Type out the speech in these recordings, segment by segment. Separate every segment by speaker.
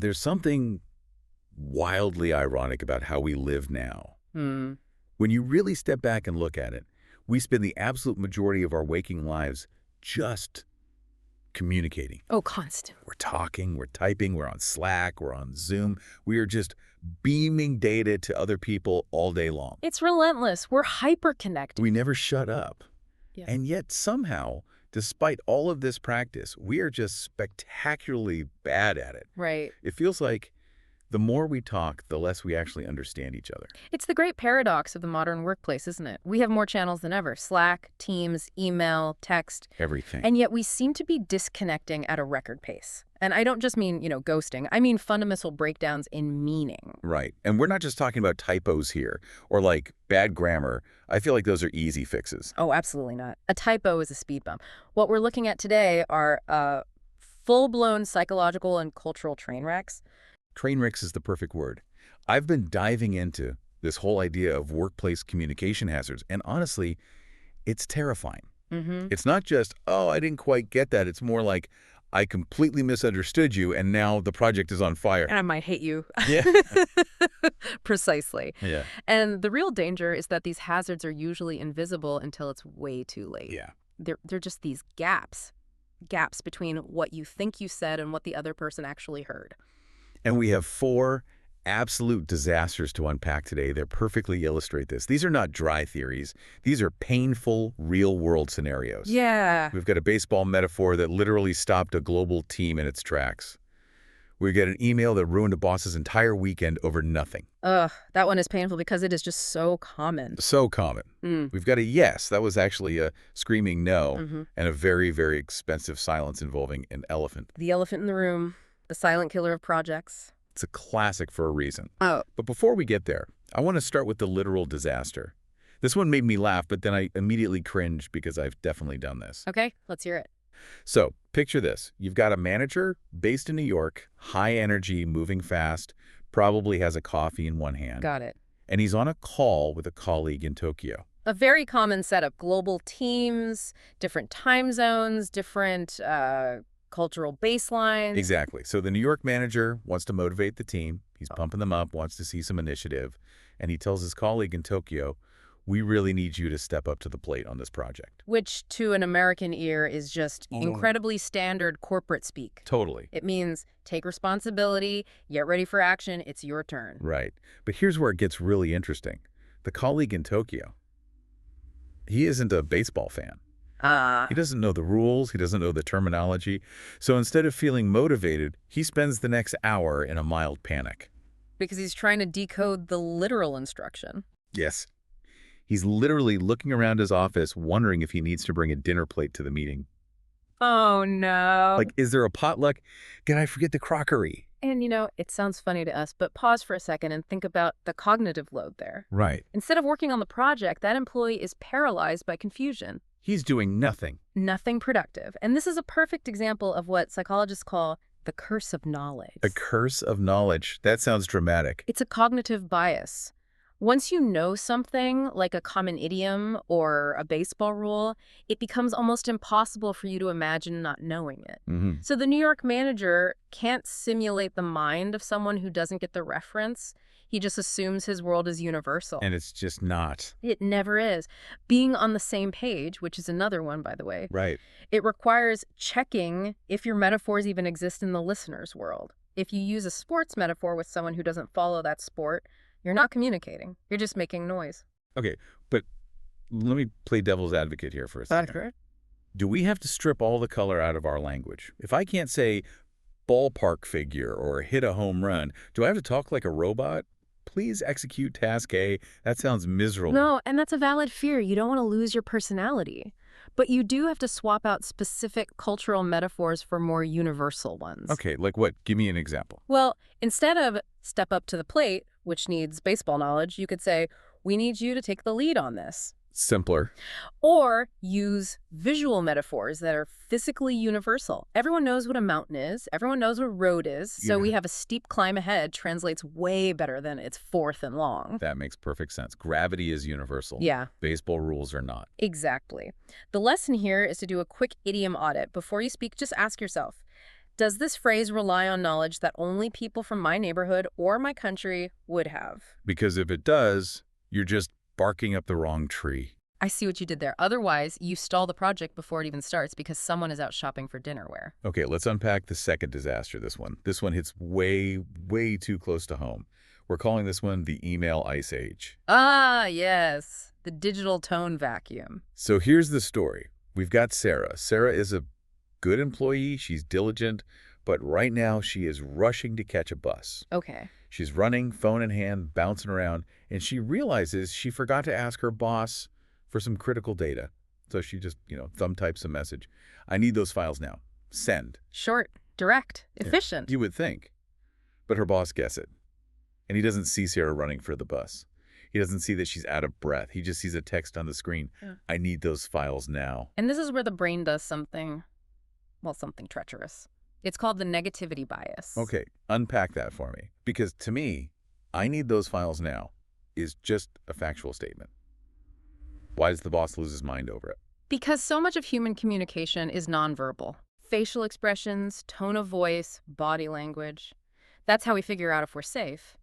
Speaker 1: There's something wildly ironic about how we live now.
Speaker 2: Hmm.
Speaker 1: When you really step back and look at it, we spend the absolute majority of our waking lives just communicating.
Speaker 2: Oh, constant.
Speaker 1: We're talking, we're typing, we're on Slack, we're on Zoom. We are just beaming data to other people all day long.
Speaker 2: It's relentless. We're hyper-connected.
Speaker 1: We never shut up.
Speaker 2: Yeah.
Speaker 1: And yet somehow, despite all of this practice, we are just spectacularly bad at it.
Speaker 2: Right.
Speaker 1: It feels like the more we talk, the less we actually understand each other.
Speaker 2: It's the great paradox of the modern workplace, isn't it? We have more channels than ever. Slack, Teams, email, text.
Speaker 1: Everything.
Speaker 2: And yet we seem to be disconnecting at a record pace. And I don't just mean, ghosting. I mean fundamental breakdowns in meaning.
Speaker 1: Right. And we're not just talking about typos here or like bad grammar. I feel like those are easy fixes.
Speaker 2: Oh, absolutely not. A typo is a speed bump. What we're looking at today are full-blown psychological and cultural train wrecks.
Speaker 1: Train wrecks is the perfect word. I've been diving into this whole idea of workplace communication hazards, and honestly, it's terrifying.
Speaker 2: Mm-hmm.
Speaker 1: It's not just, oh, I didn't quite get that. It's more like, I completely misunderstood you, and now the project is on fire.
Speaker 2: And I might hate you.
Speaker 1: Yeah.
Speaker 2: Precisely.
Speaker 1: Yeah.
Speaker 2: And the real danger is that these hazards are usually invisible until it's way too late.
Speaker 1: Yeah.
Speaker 2: They're just these gaps between what you think you said and what the other person actually heard.
Speaker 1: And we have 4 absolute disasters to unpack today that perfectly illustrate this. These are not dry theories. These are painful, real-world scenarios.
Speaker 2: Yeah.
Speaker 1: We've got a baseball metaphor that literally stopped a global team in its tracks. We get an email that ruined a boss's entire weekend over nothing.
Speaker 2: Ugh, that one is painful because it is just so common.
Speaker 1: So common.
Speaker 2: Mm.
Speaker 1: We've got a yes. That was actually a screaming no,
Speaker 2: Mm-hmm.
Speaker 1: and a very, very expensive silence involving an elephant.
Speaker 2: The elephant in the room, the silent killer of projects.
Speaker 1: It's a classic for a reason.
Speaker 2: Oh.
Speaker 1: But before we get there, I want to start with the literal disaster. This one made me laugh, but then I immediately cringed because I've definitely done this.
Speaker 2: Okay, let's hear it.
Speaker 1: So picture this. You've got a manager based in New York, high energy, moving fast, probably has a coffee in one hand.
Speaker 2: Got it.
Speaker 1: And he's on a call with a colleague in Tokyo.
Speaker 2: A very common setup. Global teams, different time zones, different cultural baselines.
Speaker 1: Exactly. So the New York manager wants to motivate the team. He's pumping them up, wants to see some initiative. And he tells his colleague in Tokyo, we really need you to step up to the plate on this project.
Speaker 2: Which, to an American ear, is just incredibly standard corporate speak.
Speaker 1: Totally.
Speaker 2: It means take responsibility, get ready for action, it's your turn.
Speaker 1: Right. But here's where it gets really interesting. The colleague in Tokyo, he isn't a baseball fan. He doesn't know the rules. He doesn't know the terminology. So instead of feeling motivated, he spends the next hour in a mild panic.
Speaker 2: Because he's trying to decode the literal instruction.
Speaker 1: Yes. He's literally looking around his office, wondering if he needs to bring a dinner plate to the meeting.
Speaker 2: Oh, no.
Speaker 1: Like, is there a potluck? Did I forget the crockery?
Speaker 2: And, it sounds funny to us, but pause for a second and think about the cognitive load there.
Speaker 1: Right.
Speaker 2: Instead of working on the project, that employee is paralyzed by confusion.
Speaker 1: He's doing nothing.
Speaker 2: Nothing productive. And this is a perfect example of what psychologists call the curse of knowledge.
Speaker 1: A curse of knowledge. That sounds dramatic.
Speaker 2: It's a cognitive bias. Once you know something, like a common idiom or a baseball rule, it becomes almost impossible for you to imagine not knowing it.
Speaker 1: Mm-hmm.
Speaker 2: So the New York manager can't simulate the mind of someone who doesn't get the reference. He just assumes his world is universal.
Speaker 1: And it's just not.
Speaker 2: It never is. Being on the same page, which is another one, by the way,
Speaker 1: Right.
Speaker 2: it requires checking if your metaphors even exist in the listener's world. If you use a sports metaphor with someone who doesn't follow that sport, you're not communicating. You're just making noise.
Speaker 1: Okay, but let me play devil's advocate here for a second. Do we have to strip all the color out of our language? If I can't say ballpark figure or hit a home run, do I have to talk like a robot? Please execute task A. That sounds miserable.
Speaker 2: No, and that's a valid fear. You don't want to lose your personality. But you do have to swap out specific cultural metaphors for more universal ones.
Speaker 1: Okay, like what? Give me an example.
Speaker 2: Well, instead of step up to the plate, which needs baseball knowledge, you could say, we need you to take the lead on this.
Speaker 1: Simpler.
Speaker 2: Or use visual metaphors that are physically universal. Everyone knows what a mountain is. Everyone knows what a road is. So
Speaker 1: Yeah.
Speaker 2: we have a steep climb ahead translates way better than it's fourth and long.
Speaker 1: That makes perfect sense. Gravity is universal.
Speaker 2: Yeah,
Speaker 1: Baseball rules are not.
Speaker 2: exactly. The lesson here is to do a quick idiom audit. Before you speak, just ask yourself, Does this phrase rely on knowledge that only people from my neighborhood or my country would have?
Speaker 1: Because if it does, you're just barking up the wrong tree.
Speaker 2: I see what you did there. Otherwise, you stall the project before it even starts because someone is out shopping for dinnerware.
Speaker 1: Okay, let's unpack the second disaster, this one. This one hits way, way too close to home. We're calling this one the email ice age.
Speaker 2: Ah, yes. The digital tone vacuum.
Speaker 1: So here's the story. We've got Sarah. Sarah is a good employee. She's diligent. But right now, she is rushing to catch a bus.
Speaker 2: Okay.
Speaker 1: She's running, phone in hand, bouncing around, and she realizes she forgot to ask her boss for some critical data. So she just, thumb types a message. I need those files now. Send.
Speaker 2: Short, direct, efficient.
Speaker 1: You would think. But her boss gets it. And he doesn't see Sarah running for the bus. He doesn't see that she's out of breath. He just sees a text on the screen.
Speaker 2: Yeah.
Speaker 1: I need those files now.
Speaker 2: And this is where the brain does something treacherous. It's called the negativity bias.
Speaker 1: Okay, unpack that for me. Because to me, I need those files now is just a factual statement. Why does the boss lose his mind over it?
Speaker 2: Because so much of human communication is nonverbal. Facial expressions, tone of voice, body language. That's how we figure out if we're safe.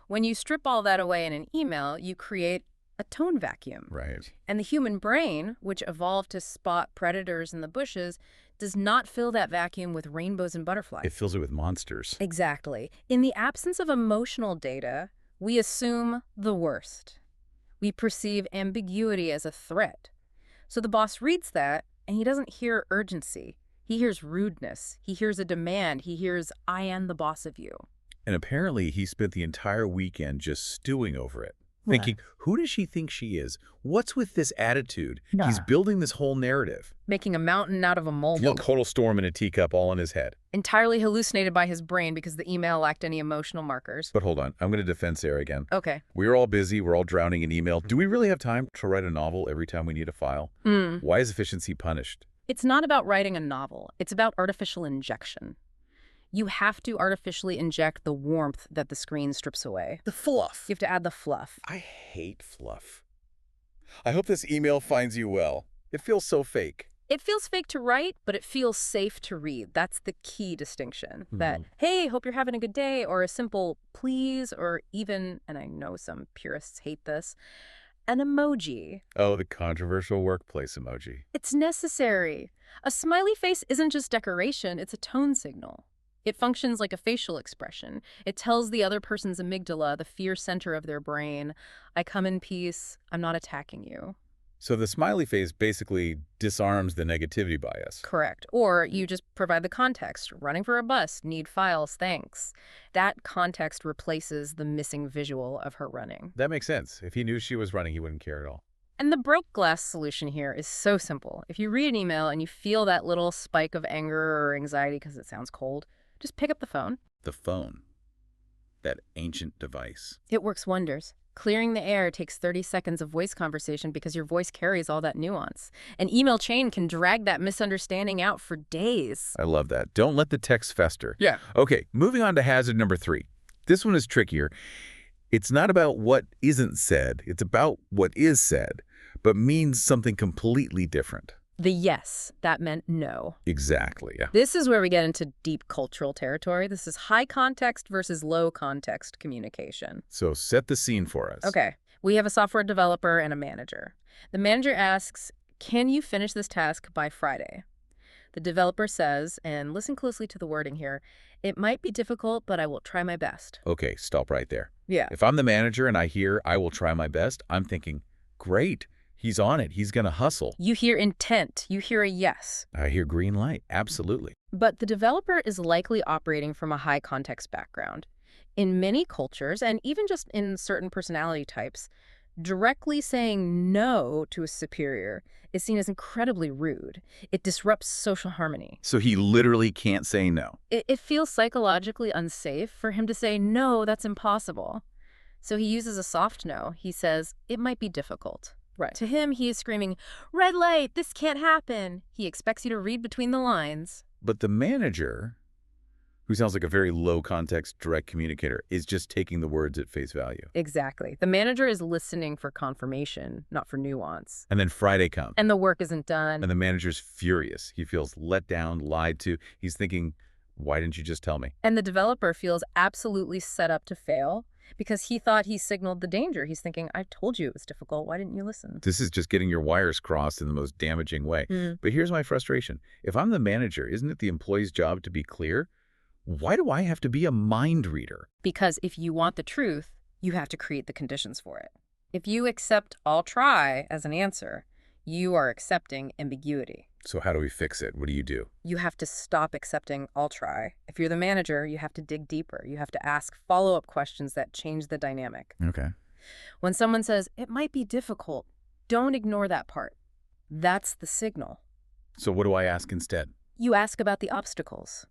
Speaker 2: When you strip all that away in an email, you create a tone vacuum.
Speaker 1: Right.
Speaker 2: And the human brain, which evolved to spot predators in the bushes, does not fill that vacuum with rainbows and butterflies.
Speaker 1: It fills it with monsters.
Speaker 2: Exactly. In the absence of emotional data, we assume the worst. We perceive ambiguity as a threat. So the boss reads that, and he doesn't hear urgency. He hears rudeness. He hears a demand. He hears, I am the boss of you.
Speaker 1: And apparently he spent the entire weekend just stewing over it. Thinking, who does she think she is? What's with this attitude?
Speaker 2: Nah.
Speaker 1: He's building this whole narrative.
Speaker 2: Making a mountain out of a molehill.
Speaker 1: Total storm in a teacup all in his head.
Speaker 2: Entirely hallucinated by his brain because the email lacked any emotional markers.
Speaker 1: But hold on, I'm going to defend Sarah again.
Speaker 2: Okay.
Speaker 1: We're all busy. We're all drowning in email. Do we really have time to write a novel every time we need a file? Why is efficiency punished?
Speaker 2: It's not about writing a novel. It's about artificial injection. You have to artificially inject the warmth that the screen strips away.
Speaker 1: The fluff.
Speaker 2: You have to add the fluff.
Speaker 1: I hate fluff. I hope this email finds you well. It feels so fake.
Speaker 2: It feels fake to write, but it feels safe to read. That's the key distinction. That, hey, hope you're having a good day, or a simple please, or even, and I know some purists hate this, an emoji.
Speaker 1: Oh, the controversial workplace emoji.
Speaker 2: It's necessary. A smiley face isn't just decoration, it's a tone signal. It functions like a facial expression. It tells the other person's amygdala, the fear center of their brain, I come in peace, I'm not attacking you.
Speaker 1: So the smiley face basically disarms the negativity bias.
Speaker 2: Correct. Or you just provide the context. Running for a bus, need files, thanks. That context replaces the missing visual of her running.
Speaker 1: That makes sense. If he knew she was running, he wouldn't care at all.
Speaker 2: And the broke glass solution here is so simple. If you read an email and you feel that little spike of anger or anxiety because it sounds cold, just pick up the phone.
Speaker 1: The phone. That ancient device.
Speaker 2: It works wonders. Clearing the air takes 30 seconds of voice conversation because your voice carries all that nuance. An email chain can drag that misunderstanding out for days.
Speaker 1: I love that. Don't let the text fester.
Speaker 2: Yeah.
Speaker 1: Okay, moving on to hazard number 3. This one is trickier. It's not about what isn't said. It's about what is said, but means something completely different.
Speaker 2: The yes, that meant no.
Speaker 1: Exactly, yeah.
Speaker 2: This is where we get into deep cultural territory. This is high context versus low context communication.
Speaker 1: So set the scene for us.
Speaker 2: Okay, we have a software developer and a manager. The manager asks, can you finish this task by Friday? The developer says, and listen closely to the wording here, it might be difficult, but I will try my best.
Speaker 1: Okay, stop right there.
Speaker 2: Yeah.
Speaker 1: If I'm the manager and I hear I will try my best, I'm thinking, great. He's on it. He's going to hustle.
Speaker 2: You hear intent. You hear a yes.
Speaker 1: I hear green light. Absolutely.
Speaker 2: But the developer is likely operating from a high context background. In many cultures, and even just in certain personality types, directly saying no to a superior is seen as incredibly rude. It disrupts social harmony.
Speaker 1: So he literally can't say no.
Speaker 2: It feels psychologically unsafe for him to say, no, that's impossible. So he uses a soft no. He says, it might be difficult.
Speaker 1: Right.
Speaker 2: To him, he is screaming, red light, this can't happen. He expects you to read between the lines.
Speaker 1: But the manager, who sounds like a very low-context direct communicator, is just taking the words at face value.
Speaker 2: Exactly. The manager is listening for confirmation, not for nuance.
Speaker 1: And then Friday comes.
Speaker 2: And the work isn't done.
Speaker 1: And the manager's furious. He feels let down, lied to. He's thinking, Why didn't you just tell me?
Speaker 2: And the developer feels absolutely set up to fail because he thought he signaled the danger. He's thinking, I told you it was difficult. Why didn't you listen?
Speaker 1: This is just getting your wires crossed in the most damaging way. But here's my frustration. If I'm the manager, isn't it the employee's job to be clear? Why do I have to be a mind reader?
Speaker 2: Because if you want the truth, you have to create the conditions for it. If you accept "I'll try" as an answer, you are accepting ambiguity.
Speaker 1: So how do we fix it? What do you do?
Speaker 2: You have to stop accepting "I'll try." If you're the manager, you have to dig deeper. You have to ask follow-up questions that change the dynamic.
Speaker 1: Okay.
Speaker 2: When someone says, "It might be difficult," don't ignore that part. That's the signal.
Speaker 1: So what do I ask instead?
Speaker 2: You ask about the obstacles.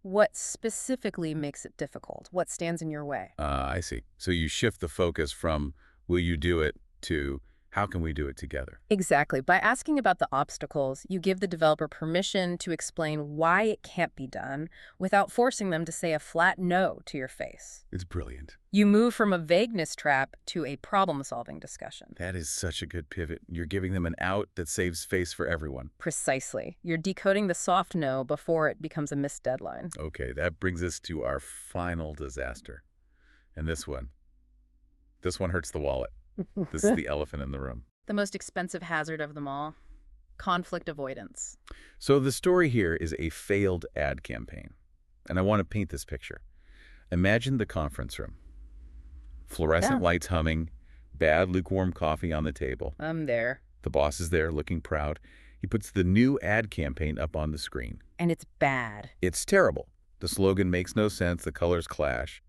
Speaker 2: What specifically makes it difficult? What stands in your way?
Speaker 1: I see. So you shift the focus from will you do it to how can we do it together?
Speaker 2: Exactly. By asking about the obstacles, you give the developer permission to explain why it can't be done without forcing them to say a flat no to your face.
Speaker 1: It's brilliant.
Speaker 2: You move from a vagueness trap to a problem-solving discussion.
Speaker 1: That is such a good pivot. You're giving them an out that saves face for everyone.
Speaker 2: Precisely. You're decoding the soft no before it becomes a missed deadline.
Speaker 1: Okay, that brings us to our final disaster. And this one hurts the wallet. This is the elephant in the room.
Speaker 2: The most expensive hazard of them all, conflict avoidance.
Speaker 1: So the story here is a failed ad campaign. And I want to paint this picture. Imagine the conference room. Fluorescent lights humming, bad lukewarm coffee on the table.
Speaker 2: I'm there.
Speaker 1: The boss is there looking proud. He puts the new ad campaign up on the screen.
Speaker 2: And it's bad.
Speaker 1: It's terrible. The slogan makes no sense. The colors clash.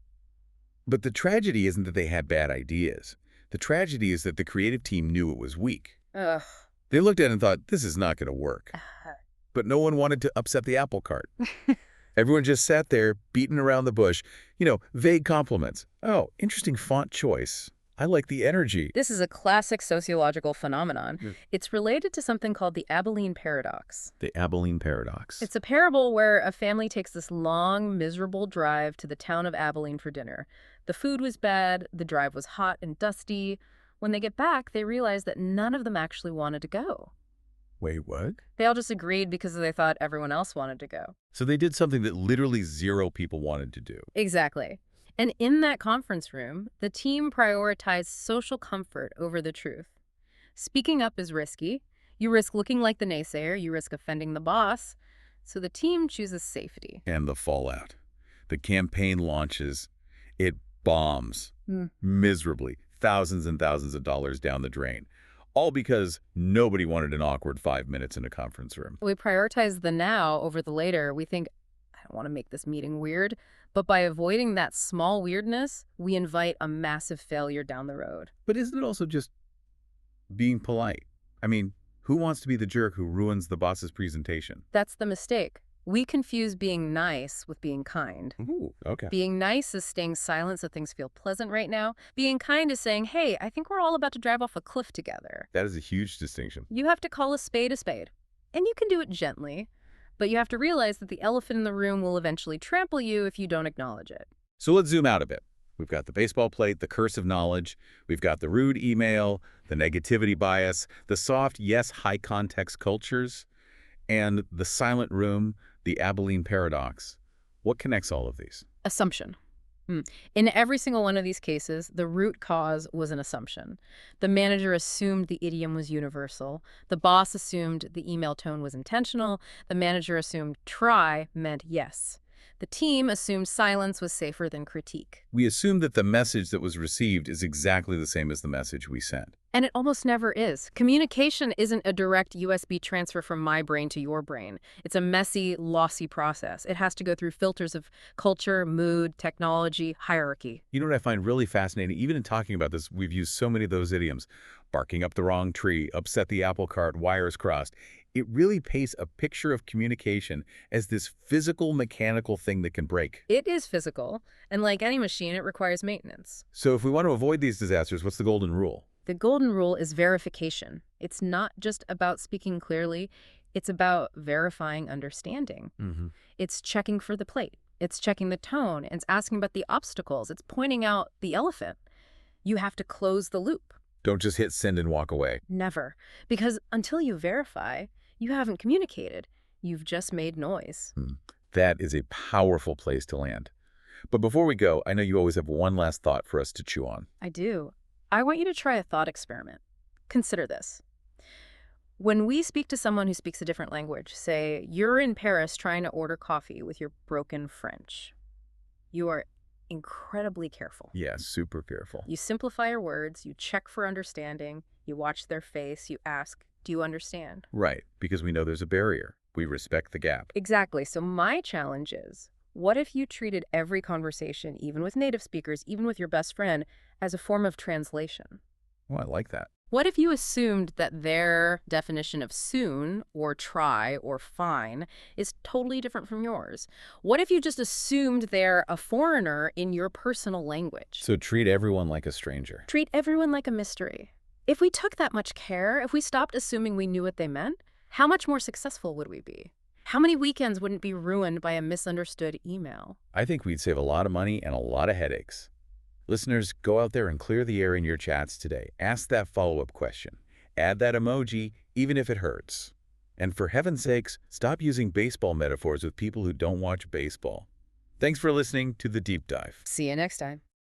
Speaker 1: But the tragedy isn't that they had bad ideas. The tragedy is that the creative team knew it was weak.
Speaker 2: Ugh.
Speaker 1: They looked at it and thought, this is not going to work. But no one wanted to upset the apple cart. Everyone just sat there, beating around the bush. Vague compliments. Oh, interesting font choice. I like the energy.
Speaker 2: This is a classic sociological phenomenon. It's related to something called the Abilene paradox.
Speaker 1: The Abilene paradox.
Speaker 2: It's a parable where a family takes this long, miserable drive to the town of Abilene for dinner. The food was bad, the drive was hot and dusty. When they get back, they realize that none of them actually wanted to go.
Speaker 1: Wait, what?
Speaker 2: They all just agreed because they thought everyone else wanted to go.
Speaker 1: So they did something that literally zero people wanted to do.
Speaker 2: Exactly. And in that conference room, the team prioritized social comfort over the truth. Speaking up is risky. You risk looking like the naysayer. You risk offending the boss. So the team chooses safety.
Speaker 1: And the fallout. The campaign launches. It bombs miserably. Thousands and thousands of dollars down the drain. All because nobody wanted an awkward 5 minutes in a conference room.
Speaker 2: We prioritize the now over the later. We think, I don't want to make this meeting weird. But by avoiding that small weirdness, we invite a massive failure down the road.
Speaker 1: But isn't it also just being polite? I mean, who wants to be the jerk who ruins the boss's presentation?
Speaker 2: That's the mistake. We confuse being nice with being kind.
Speaker 1: Ooh, okay.
Speaker 2: Being nice is staying silent so things feel pleasant right now. Being kind is saying, hey, I think we're all about to drive off a cliff together.
Speaker 1: That is a huge distinction.
Speaker 2: You have to call a spade a spade. And you can do it gently. But you have to realize that the elephant in the room will eventually trample you if you don't acknowledge it.
Speaker 1: So let's zoom out a bit. We've got the baseball plate, the curse of knowledge. We've got the rude email, the negativity bias, the soft, yes, high context cultures, and the silent room, the Abilene paradox. What connects all of these?
Speaker 2: Assumption. In every single one of these cases, the root cause was an assumption. The manager assumed the idiom was universal. The boss assumed the email tone was intentional. The manager assumed try meant yes. The team assumed silence was safer than critique.
Speaker 1: We assume that the message that was received is exactly the same as the message we sent.
Speaker 2: And it almost never is. Communication isn't a direct USB transfer from my brain to your brain. It's a messy, lossy process. It has to go through filters of culture, mood, technology, hierarchy.
Speaker 1: You know what I find really fascinating? Even in talking about this, we've used so many of those idioms. Barking up the wrong tree, upset the apple cart, wires crossed. It really paints a picture of communication as this physical, mechanical thing that can break.
Speaker 2: It is physical, and like any machine, it requires maintenance.
Speaker 1: So if we want to avoid these disasters, what's the golden rule?
Speaker 2: The golden rule is verification. It's not just about speaking clearly. It's about verifying understanding. It's checking for the plate. It's checking the tone. It's asking about the obstacles. It's pointing out the elephant. You have to close the loop.
Speaker 1: Don't just hit send and walk away.
Speaker 2: Never. Because until you verify, you haven't communicated. You've just made noise.
Speaker 1: That is a powerful place to land. But before we go, I know you always have one last thought for us to chew on.
Speaker 2: I do. I want you to try a thought experiment. Consider this. When we speak to someone who speaks a different language, say you're in Paris trying to order coffee with your broken French, you are incredibly careful.
Speaker 1: Yeah, super careful.
Speaker 2: You simplify your words, you check for understanding, you watch their face, you ask, do you understand?
Speaker 1: Right, because we know there's a barrier. We respect the gap.
Speaker 2: Exactly. So my challenge is, what if you treated every conversation, even with native speakers, even with your best friend, as a form of translation?
Speaker 1: Oh, I like that.
Speaker 2: What if you assumed that their definition of soon, or try, or fine is totally different from yours? What if you just assumed they're a foreigner in your personal language?
Speaker 1: So treat everyone like a stranger.
Speaker 2: Treat everyone like a mystery. If we took that much care, if we stopped assuming we knew what they meant, how much more successful would we be? How many weekends wouldn't be ruined by a misunderstood email?
Speaker 1: I think we'd save a lot of money and a lot of headaches. Listeners, go out there and clear the air in your chats today. Ask that follow-up question. Add that emoji, even if it hurts. And for heaven's sakes, stop using baseball metaphors with people who don't watch baseball. Thanks for listening to The Deep Dive.
Speaker 2: See you next time.